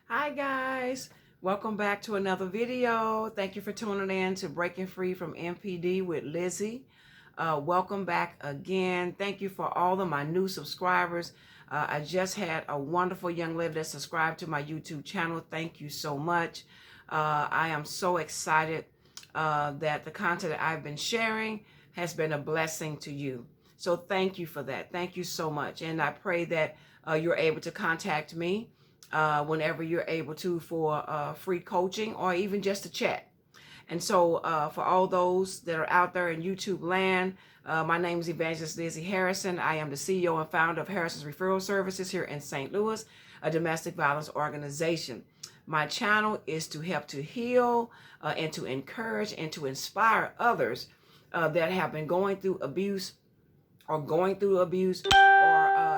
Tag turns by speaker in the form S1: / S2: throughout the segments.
S1: Hi guys, welcome back to another video. Thank you for tuning in to Breaking Free from MPD with Lizzie. Welcome back again. Thank you for all of my new subscribers. I just had a wonderful young lady that subscribed to my YouTube channel. Thank you so much. I am so excited that the content that I've been sharing has been a blessing to you. So thank you for that. Thank you so much. And I pray that you're able to contact me whenever you're able to for free coaching or even just to chat. And so for all those that are out there in YouTube land, my name is Evangelist Lizzie Harrison. I am the CEO and founder of Harrison's Referral Services here in St. Louis, a domestic violence organization. My channel is to help to heal and to encourage and to inspire others that have been going through abuse or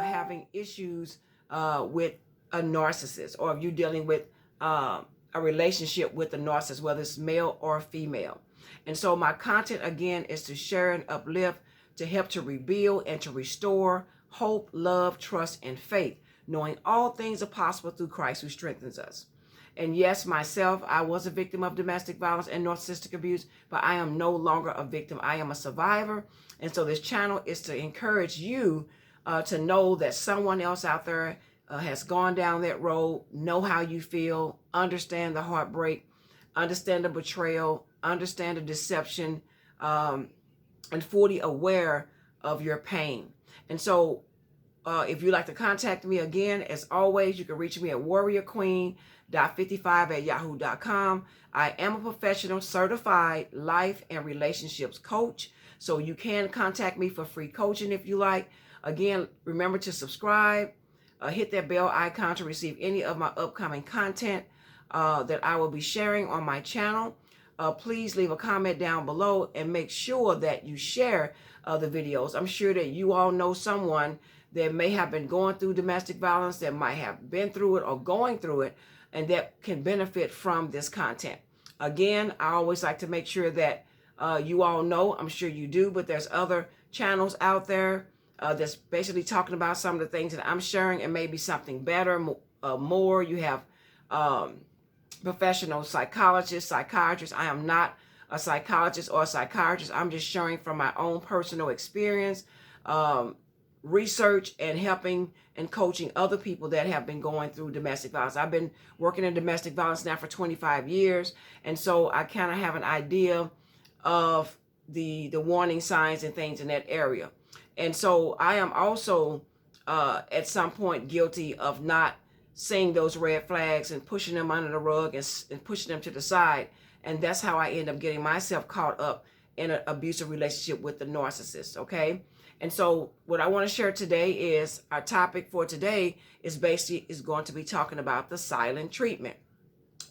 S1: having issues with a narcissist, or if you're dealing with a relationship with a narcissist, whether it's male or female. And so my content again is to share and uplift, to help to rebuild and to restore hope, love, trust, and faith, knowing all things are possible through Christ who strengthens us. And yes, myself, I was a victim of domestic violence and narcissistic abuse, but I am no longer a victim. I am a survivor. And so this channel is to encourage you to know that someone else out there has gone down that road, know how you feel, understand the heartbreak, understand the betrayal, understand the deception, and fully aware of your pain. And so if you'd like to contact me again, as always, you can reach me at warriorqueen.55@yahoo.com. I am a professional certified life and relationships coach, so you can contact me for free coaching if you like. Again, remember to subscribe. Hit that bell icon to receive any of my upcoming content that I will be sharing on my channel. Please leave a comment down below and make sure that you share the videos. I'm sure that you all know someone that may have been going through domestic violence, that might have been through it or going through it, and that can benefit from this content. Again, I always like to make sure that you all know, I'm sure you do, but there's other channels out there that's basically talking about some of the things that I'm sharing, and maybe something better, more. You have professional psychologists, psychiatrists. I am not a psychologist or a psychiatrist. I'm just sharing from my own personal experience, research, and helping and coaching other people that have been going through domestic violence. I've been working in domestic violence now for 25 years, and so I kind of have an idea of the warning signs and things in that area. And so I am also at some point guilty of not seeing those red flags and pushing them under the rug and pushing them to the side. And that's how I end up getting myself caught up in an abusive relationship with the narcissist, okay? And so what I want to share today is, our topic for today is going to be talking about the silent treatment.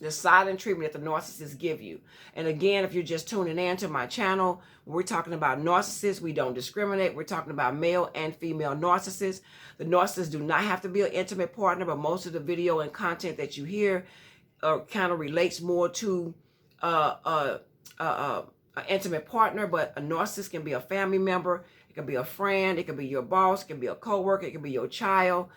S1: The silent treatment that the narcissists give you. And again, if you're just tuning in to my channel, we're talking about narcissists. We don't discriminate. We're talking about male and female narcissists. The narcissists do not have to be an intimate partner, but most of the video and content that you hear kind of relates more to an intimate partner. But a narcissist can be a family member. It can be a friend. It can be your boss. It can be a coworker. It can be your child.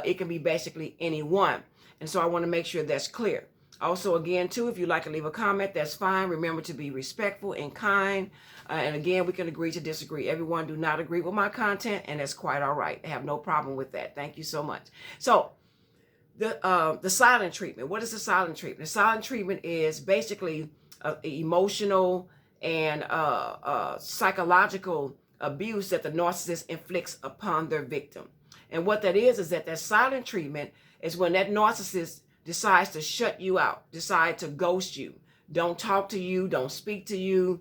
S1: It can be basically anyone. And so I want to make sure that's clear. Also, again, too, if you'd like to leave a comment, that's fine. Remember to be respectful and kind. And again, we can agree to disagree. Everyone do not agree with my content, and that's quite all right. I have no problem with that. Thank you so much. So the silent treatment. What is the silent treatment? The silent treatment is basically emotional and psychological abuse that the narcissist inflicts upon their victim. And what that is that silent treatment is when that narcissist decides to shut you out, decide to ghost you, don't talk to you, don't speak to you,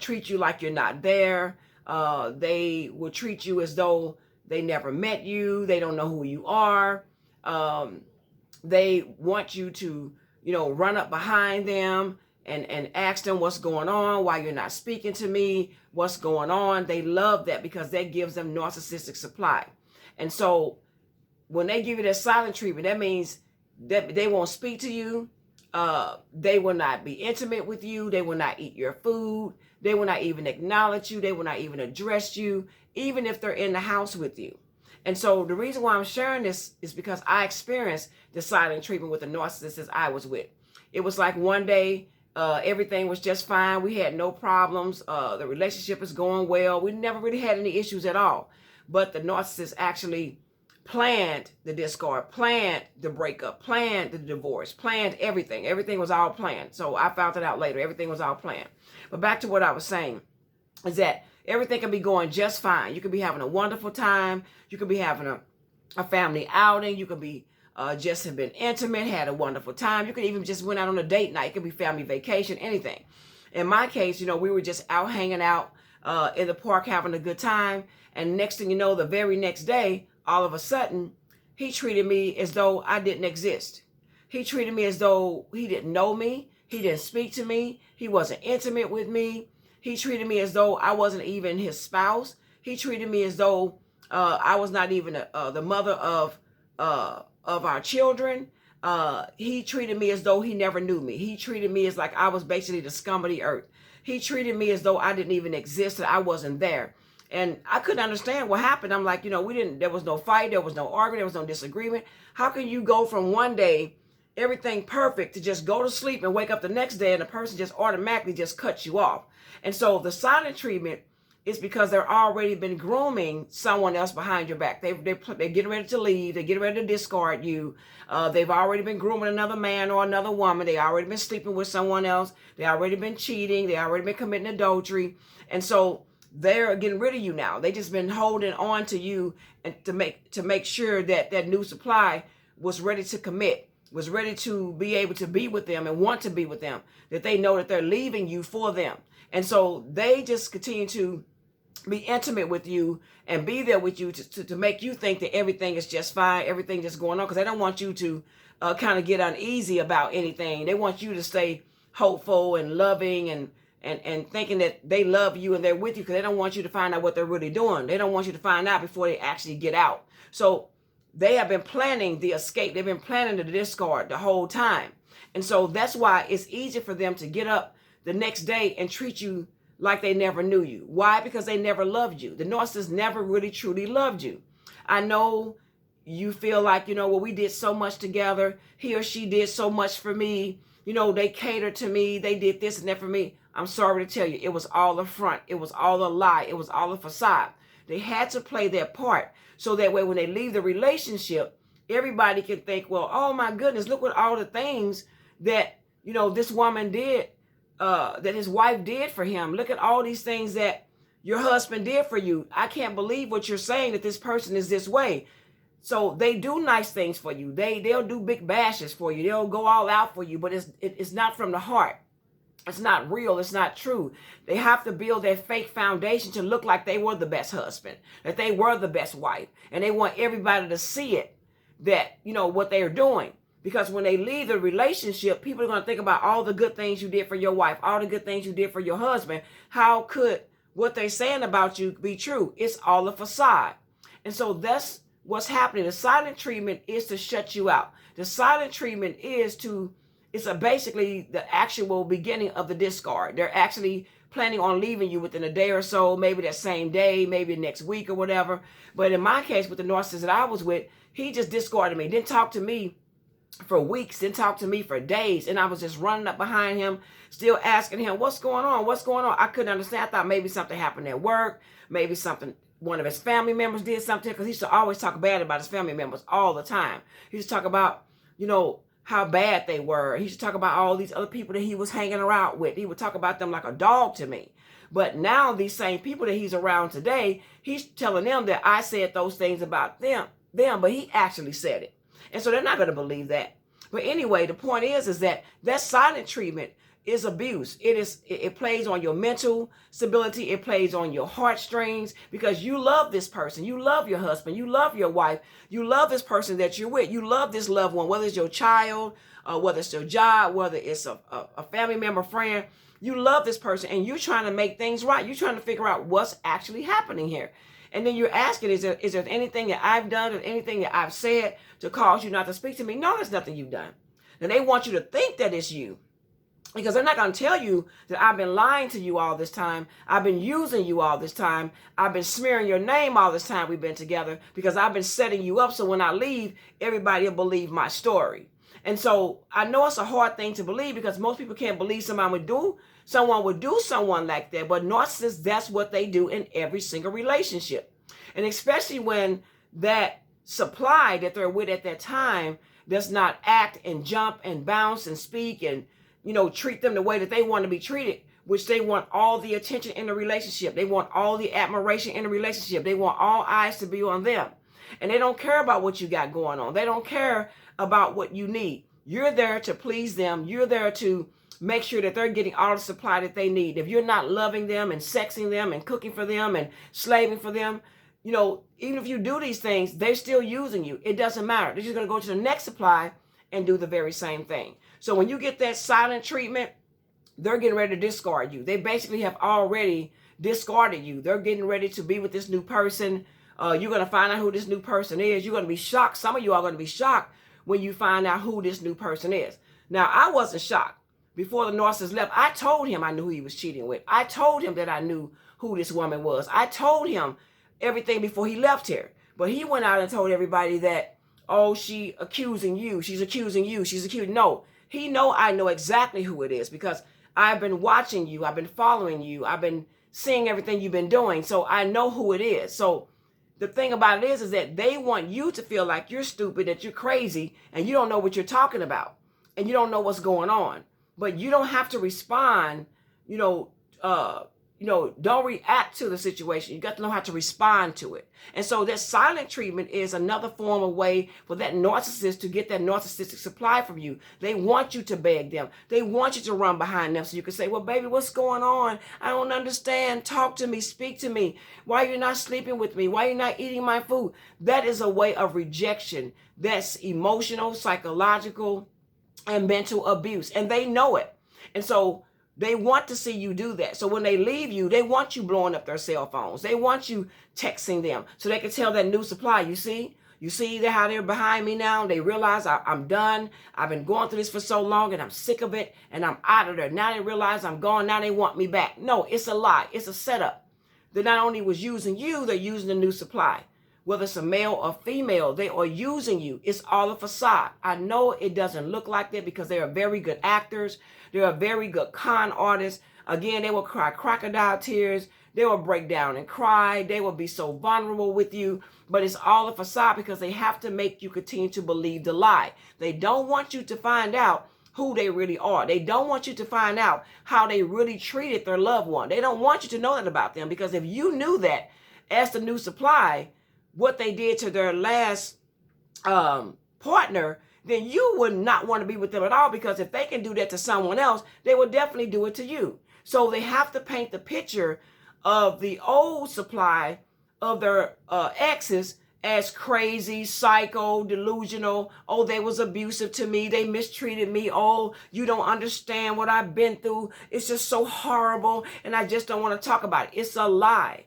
S1: treat you like you're not there. They will treat you as though they never met you. They don't know who you are. They want you to, run up behind them and ask them what's going on, why you're not speaking to me, what's going on. They love that because that gives them narcissistic supply. And so when they give you that silent treatment, that means that they won't speak to you. They will not be intimate with you. They will not eat your food. They will not even acknowledge you. They will not even address you, even if they're in the house with you. And so the reason why I'm sharing this is because I experienced the silent treatment with the narcissist I was with. It was like one day, everything was just fine. We had no problems. The relationship is going well. We never really had any issues at all. But the narcissist actually planned the discard, planned the breakup, planned the divorce, planned everything. Everything was all planned. So I found it out later. Everything was all planned. But back to what I was saying is that everything can be going just fine. You could be having a wonderful time. You could be having a family outing. You could be just have been intimate, had a wonderful time. You could even just went out on a date night. It could be family vacation, anything. In my case, we were just out hanging out in the park having a good time. And next thing you know, the very next day, all of a sudden, he treated me as though I didn't exist. He treated me as though he didn't know me. He didn't speak to me. He wasn't intimate with me. He treated me as though I wasn't even his spouse. He treated me as though I was not even the mother of our children. He treated me as though he never knew me. He treated me as like I was basically the scum of the earth. He treated me as though I didn't even exist, that I wasn't there. And I couldn't understand what happened. I'm like, there was no fight, there was no argument, there was no disagreement. How can you go from one day, everything perfect, to just go to sleep and wake up the next day and the person just automatically just cuts you off? And so the silent treatment is because they're already been grooming someone else behind your back. They're getting ready to leave. They're getting ready to discard you. They've already been grooming another man or another woman. They already been sleeping with someone else. They already been cheating. They already been committing adultery. And so they're getting rid of you now. They just been holding on to you and to make sure that that new supply was ready to commit, was ready to be able to be with them and want to be with them, that they know that they're leaving you for them. And so they just continue to be intimate with you and be there with you to make you think that everything is just fine, everything just going on, because they don't want you to kind of get uneasy about anything. They want you to stay hopeful and loving and thinking that they love you and they're with you, because they don't want you to find out what they're really doing. They don't want you to find out before they actually get out. So they have been planning the escape. They've been planning the discard the whole time. And so that's why it's easy for them to get up the next day and treat you like they never knew you. Why? Because they never loved you. The narcissist never really truly loved you. I know you feel like, well, we did so much together. He or she did so much for me. They catered to me. They did this and that for me. I'm sorry to tell you, it was all a front. It was all a lie. It was all a facade. They had to play their part so that way when they leave the relationship, everybody can think, well, oh my goodness, look what all the things that, this woman did, that his wife did for him. Look at all these things that your husband did for you. I can't believe what you're saying, that this person is this way. So they do nice things for you. They'll do big bashes for you. They'll go all out for you, but it's not from the heart. It's not real. It's not true. They have to build that fake foundation to look like they were the best husband, that they were the best wife. And they want everybody to see it, that, what they are doing. Because when they leave the relationship, people are going to think about all the good things you did for your wife, all the good things you did for your husband. How could what they're saying about you be true? It's all a facade. And so that's what's happening. The silent treatment is to shut you out. The silent treatment is basically the actual beginning of the discard. They're actually planning on leaving you within a day or so, maybe that same day, maybe next week or whatever. But in my case, with the narcissist that I was with, he just discarded me, didn't talk to me for weeks, didn't talk to me for days. And I was just running up behind him, still asking him, what's going on? What's going on? I couldn't understand. I thought maybe something happened at work, maybe one of his family members did something, because he used to always talk bad about his family members all the time. He used to talk about, how bad they were. He used to talk about all these other people that he was hanging around with. He would talk about them like a dog to me. But now these same people that he's around today, he's telling them that I said those things about them, but he actually said it. And so they're not going to believe that. But anyway, the point is that silent treatment is abuse. It plays on your mental stability. It plays on your heartstrings, because you love this person. You love your husband. You love your wife. You love this person that you're with. You love this loved one, whether it's your child, whether it's your job, whether it's a family member, friend. You love this person and you're trying to make things right. You're trying to figure out what's actually happening here. And then you're asking, is there anything that I've done or anything that I've said to cause you not to speak to me? No, there's nothing you've done. And they want you to think that it's you. Because they're not going to tell you that I've been lying to you all this time. I've been using you all this time. I've been smearing your name all this time we've been together, because I've been setting you up so when I leave, everybody will believe my story. And so I know it's a hard thing to believe, because most people can't believe someone would do someone like that. But narcissists, that's what they do in every single relationship. And especially when that supply that they're with at that time does not act and jump and bounce and speak and treat them the way that they want to be treated, which they want all the attention in the relationship. They want all the admiration in the relationship. They want all eyes to be on them. And they don't care about what you got going on. They don't care about what you need. You're there to please them. You're there to make sure that they're getting all the supply that they need. If you're not loving them and sexing them and cooking for them and slaving for them, even if you do these things, they're still using you. It doesn't matter. They're just going to go to the next supply and do the very same thing. So when you get that silent treatment, they're getting ready to discard you. They basically have already discarded you. They're getting ready to be with this new person. You're going to find out who this new person is. You're going to be shocked. Some of you are going to be shocked when you find out who this new person is. Now, I wasn't shocked. Before the narcissist left, I told him I knew who he was cheating with. I told him that I knew who this woman was. I told him everything before he left here. But he went out and told everybody that, oh, she accusing you. She's accusing you. She's accusing. No, I know exactly who it is, because I've been watching you. I've been following you. I've been seeing everything you've been doing. So I know who it is. So the thing about it is that they want you to feel like you're stupid, that you're crazy, and you don't know what you're talking about, and you don't know what's going on. But you don't have to respond, don't react to the situation. You got to know how to respond to it. And so that silent treatment is another form of way for that narcissist to get that narcissistic supply from you. They want you to beg them. They want you to run behind them so you can say, well, baby, what's going on? I don't understand. Talk to me. Speak to me. Why are you not sleeping with me? Why are you not eating my food? That is a way of rejection. That's emotional, psychological, and mental abuse. And they know it. And so they want to see you do that. So when they leave you, they want you blowing up their cell phones. They want you texting them so they can tell that new supply. You see how they're behind me now? They realize I'm done. I've been going through this for so long and I'm sick of it and I'm out of there. Now they realize I'm gone. Now they want me back. No, it's a lie. It's a setup. They not only was using you, they're using the new supply. Whether it's a male or female, they are using you. It's all a facade. I know it doesn't look like that because they are very good actors. They are very good con artists. Again, they will cry crocodile tears. They will break down and cry. They will be so vulnerable with you. But it's all a facade because they have to make you continue to believe the lie. They don't want you to find out who they really are. They don't want you to find out how they really treated their loved one. They don't want you to know that about them, because if you knew that as the new supply, what they did to their last partner, then you would not want to be with them at all, because if they can do that to someone else, they will definitely do it to you. So they have to paint the picture of the old supply of their exes as crazy, psycho, delusional. Oh, they was abusive to me. They mistreated me. Oh, you don't understand what I've been through. It's just so horrible, and I just don't want to talk about it. It's a lie.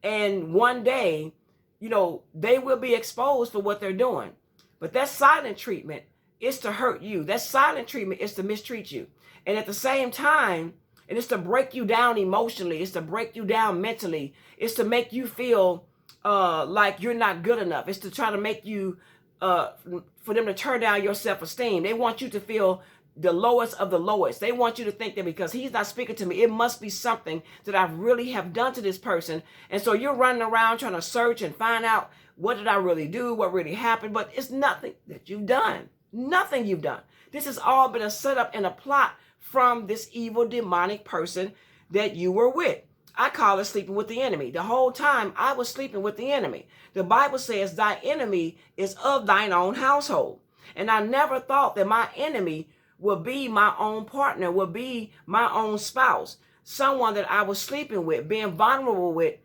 S1: And one day, they will be exposed for what they're doing. But that silent treatment is to hurt you. That silent treatment is to mistreat you. And at the same time, and it's to break you down emotionally. It's to break you down mentally. It's to make you feel like you're not good enough. It's to try to make you, for them to turn down your self-esteem. They want you to feel the lowest of the lowest. They want you to think that because he's not speaking to me, it must be something that I really have done to this person. And so you're running around trying to search and find out, what did I really do? What really happened? But it's nothing that you've done. Nothing you've done. This has all been a setup and a plot from this evil demonic person that you were with. I call it sleeping with the enemy. The whole time I was sleeping with the enemy. The Bible says thy enemy is of thine own household. And I never thought that my enemy will be my own partner, will be my own spouse, someone that I was sleeping with, being vulnerable with,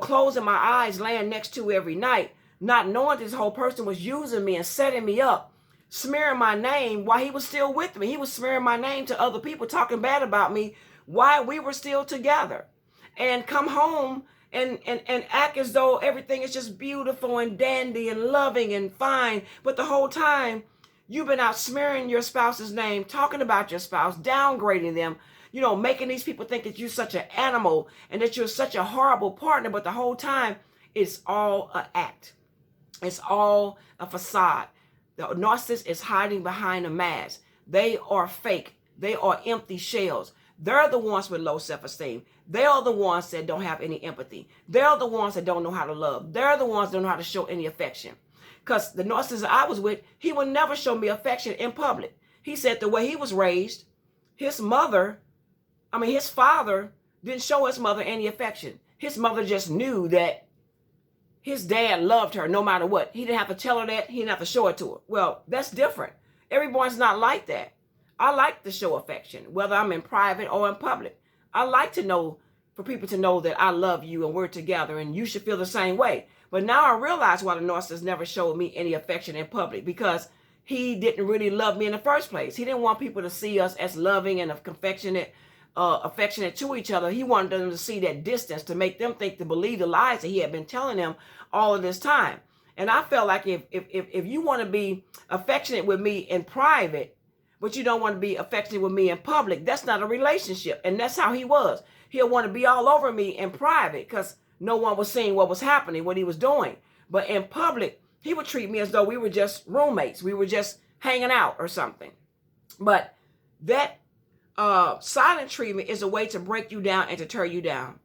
S1: closing my eyes, laying next to every night, not knowing this whole person was using me and setting me up, smearing my name while he was still with me. He was smearing my name to other people, talking bad about me while we were still together, and come home and act as though everything is just beautiful and dandy and loving and fine. But the whole time, You've been out smearing your spouse's name, talking about your spouse, downgrading them, making these people think that you're such an animal and that you're such a horrible partner. But the whole time, it's all an act. It's all a facade. The narcissist is hiding behind a mask. They are fake. They are empty shells. They're the ones with low self-esteem. They are the ones that don't have any empathy. They're the ones that don't know how to love. They're the ones that don't know how to show any affection. Because the narcissist I was with, he would never show me affection in public. He said the way he was raised, his father didn't show his mother any affection. His mother just knew that his dad loved her no matter what. He didn't have to tell her that. He didn't have to show it to her. Well, that's different. Everyone's not like that. I like to show affection, whether I'm in private or in public. I like for people to know that I love you and we're together and you should feel the same way. But now I realize why the narcissist never showed me any affection in public, because he didn't really love me in the first place. He didn't want people to see us as loving and affectionate to each other. He wanted them to see that distance, to make them think, to believe the lies that he had been telling them all of this time. And I felt like if you want to be affectionate with me in private, but you don't want to be affectionate with me in public, that's not a relationship. And that's how he was. He'll want to be all over me in private because no one was seeing what was happening, what he was doing. But in public, he would treat me as though we were just roommates. We were just hanging out or something. But that silent treatment is a way to break you down and to tear you down.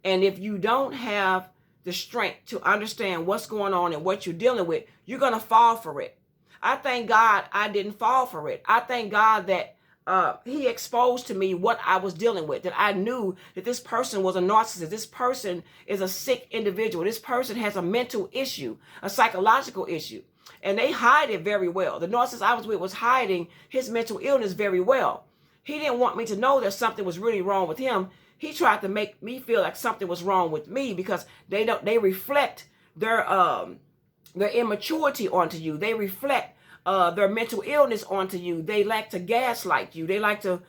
S1: And if you don't have the strength to understand what's going on and what you're dealing with, you're going to fall for it. I thank God I didn't fall for it. I thank God that he exposed to me what I was dealing with, that I knew that this person was a narcissist. This person is a sick individual. This person has a mental issue, a psychological issue, and they hide it very well. The narcissist I was with was hiding his mental illness very well. He didn't want me to know that something was really wrong with him. He tried to make me feel like something was wrong with me because they reflect their immaturity onto you. They reflect their mental illness onto you. They like to gaslight you. They like to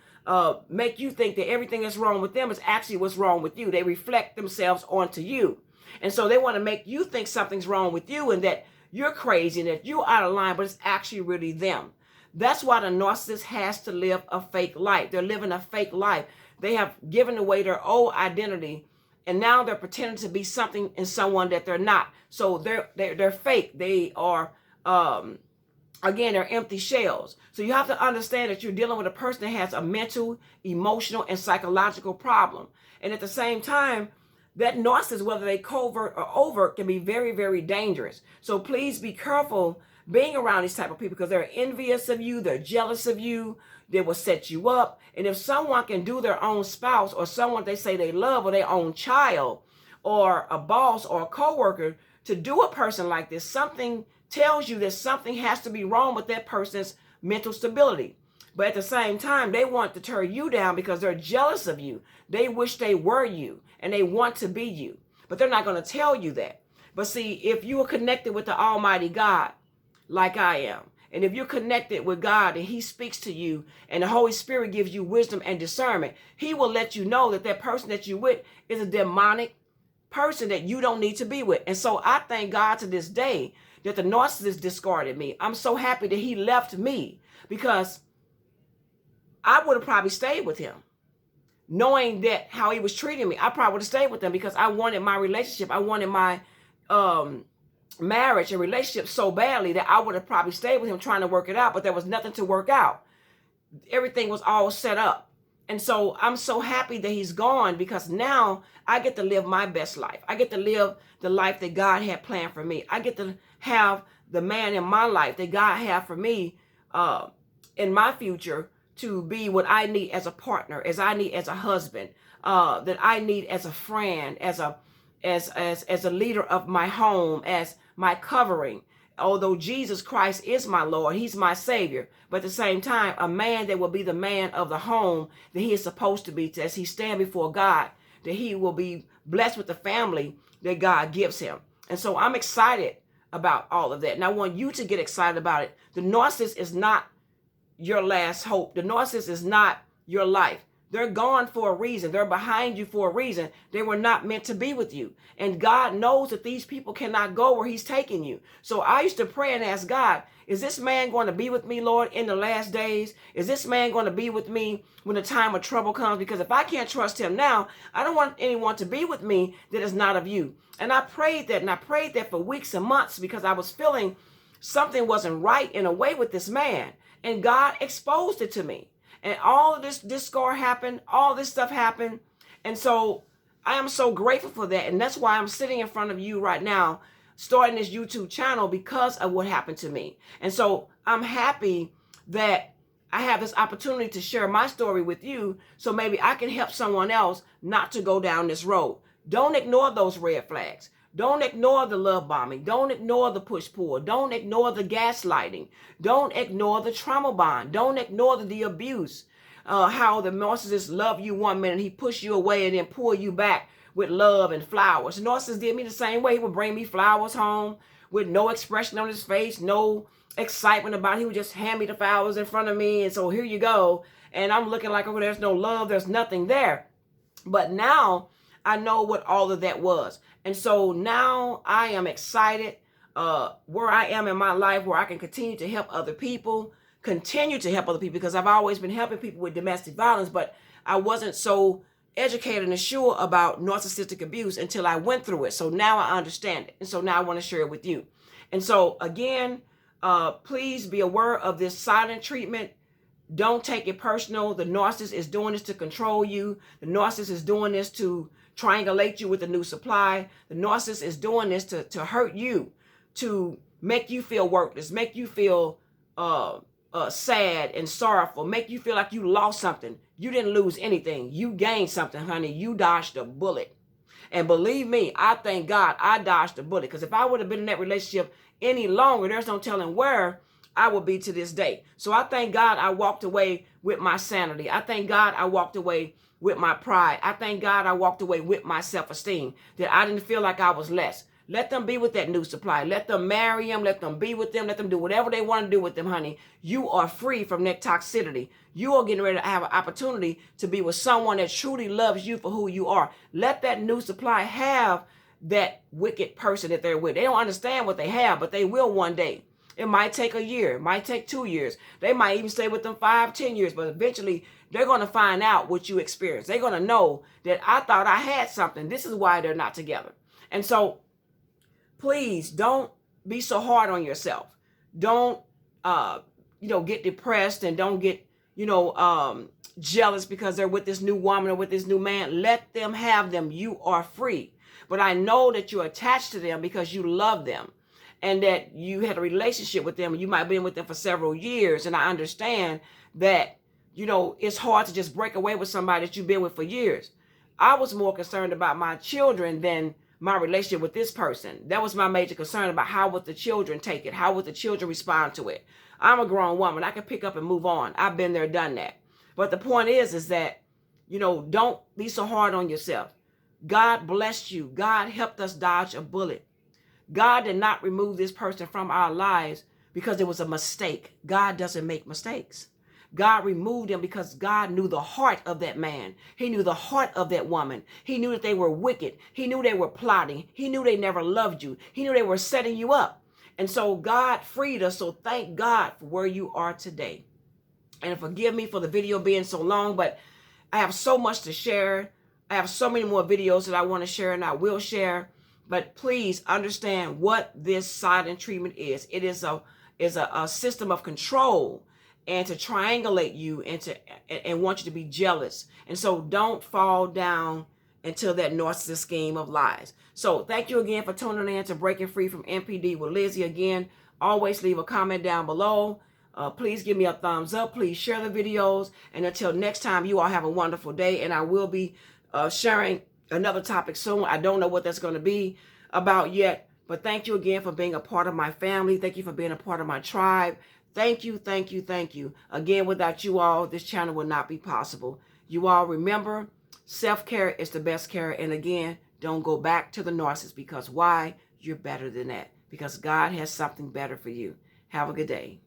S1: make you think that everything that's wrong with them is actually what's wrong with you. They reflect themselves onto you. And so they want to make you think something's wrong with you and that you're crazy and that you're out of line, but it's actually really them. That's why the narcissist has to live a fake life. They're living a fake life. They have given away their old identity, and now they're pretending to be something and someone that they're not. So they're fake. They are, again, they're empty shells. So you have to understand that you're dealing with a person that has a mental, emotional, and psychological problem. And at the same time, that narcissist, whether they covert or overt, can be very, very dangerous. So please be careful being around these type of people because they're envious of you. They're jealous of you. They will set you up. And if someone can do their own spouse or someone they say they love or their own child or a boss or a coworker to do a person like this, something tells you that something has to be wrong with that person's mental stability. But at the same time, they want to tear you down because they're jealous of you. They wish they were you and they want to be you, but they're not going to tell you that. But see, if you are connected with the Almighty God, like I am, and if you're connected with God and he speaks to you and the Holy Spirit gives you wisdom and discernment, he will let you know that that person that you're with is a demonic person that you don't need to be with. And so I thank God to this day that the narcissist discarded me. I'm so happy that he left me because I would have probably stayed with him. Knowing that how he was treating me, I probably would have stayed with him because I wanted my relationship. I wanted my marriage and relationship so badly that I would have probably stayed with him trying to work it out, but there was nothing to work out. Everything was all set up. And so I'm so happy that he's gone because now I get to live my best life. I get to live the life that God had planned for me. I get to have the man in my life that God had for me in my future to be what I need as a partner, as I need as a husband, that I need as a friend, as a leader of my home, as my covering. Although Jesus Christ is my Lord, he's my Savior, but at the same time, a man that will be the man of the home that he is supposed to be, as he stand before God, that he will be blessed with the family that God gives him. And so I'm excited about all of that. And I want you to get excited about it. The narcissist is not your last hope. The narcissist is not your life. They're gone for a reason. They're behind you for a reason. They were not meant to be with you. And God knows that these people cannot go where he's taking you. So I used to pray and ask God, Is this man going to be with me, Lord, in the last days? Is this man going to be with me when the time of trouble comes? Because if I can't trust him now, I don't want anyone to be with me that is not of you. And I prayed that, and I prayed that for weeks and months because I was feeling something wasn't right in a way with this man. And God exposed it to me. And all of this discord happened. All this stuff happened. And so I am so grateful for that. And that's why I'm sitting in front of you right now, starting this YouTube channel because of what happened to me. And so I'm happy that I have this opportunity to share my story with you so maybe I can help someone else not to go down this road. Don't ignore those red flags. Don't ignore the love bombing. Don't ignore the push-pull. Don't ignore the gaslighting. Don't ignore the trauma bond. Don't ignore the abuse. How the narcissist love you one minute, he push you away and then pull you back with love and flowers. The narcissist did me the same way. He would bring me flowers home with no expression on his face, no excitement about it. He would just hand me the flowers in front of me. And so here you go. And I'm looking like, oh, there's no love. There's nothing there. But now I know what all of that was. And so now I am excited where I am in my life, where I can continue to help other people, because I've always been helping people with domestic violence, but I wasn't so educated and sure about narcissistic abuse until I went through it. So now I understand it. And so now I want to share it with you. And so again, please be aware of this silent treatment. Don't take it personal. The narcissist is doing this to control you. The narcissist is doing this to triangulate you with a new supply. The narcissist is doing this to hurt you, to make you feel worthless, make you feel sad and sorrowful, make you feel like you lost something. You didn't lose anything. You gained something, honey. You dodged a bullet. And believe me, I thank God I dodged a bullet, because if I would have been in that relationship any longer, there's no telling where I would be to this day. So I thank God I walked away with my sanity. I thank God I walked away with my pride. I thank God I walked away with my self-esteem, that I didn't feel like I was less. Let them be with that new supply. Let them marry him. Let them be with them. Let them do whatever they want to do with them, honey. You are free from that toxicity. You are getting ready to have an opportunity to be with someone that truly loves you for who you are. Let that new supply have that wicked person that they're with. They don't understand what they have, but they will one day. It might take a year. It might take 2 years. They might even stay with them 5, 10 years, but eventually they're going to find out what you experienced. They're going to know that I thought I had something. This is why they're not together. And so please don't be so hard on yourself. Don't, get depressed, and don't get, jealous because they're with this new woman or with this new man. Let them have them. You are free. But I know that you're attached to them because you love them, and that you had a relationship with them. You might have been with them for several years. And I understand that, it's hard to just break away with somebody that you've been with for years. I was more concerned about my children than my relationship with this person. That was my major concern, about how would the children take it? How would the children respond to it? I'm a grown woman. I can pick up and move on. I've been there, done that. But the point is that, don't be so hard on yourself. God blessed you. God helped us dodge a bullet. God did not remove this person from our lives because it was a mistake. God doesn't make mistakes. God removed them because God knew the heart of that man. He knew the heart of that woman. He knew that they were wicked. He knew they were plotting. He knew they never loved you. He knew they were setting you up. And so God freed us. So thank God for where you are today. And forgive me for the video being so long, but I have so much to share. I have so many more videos that I want to share, and I will share. But please understand what this silent treatment is. It is a system of control, and to triangulate you, and want you to be jealous. And so don't fall down into that narcissist scheme of lies. So thank you again for tuning in to Breaking Free from NPD with Lizzie. Again, always leave a comment down below. Please give me a thumbs up. Please share the videos. And until next time, you all have a wonderful day. And I will be sharing another topic soon. I don't know what that's going to be about yet. But thank you again for being a part of my family. Thank you for being a part of my tribe. Thank you, thank you, thank you. Again, without you all, this channel would not be possible. You all remember, self-care is the best care. And again, don't go back to the narcissist, because why? You're better than that. Because God has something better for you. Have a good day.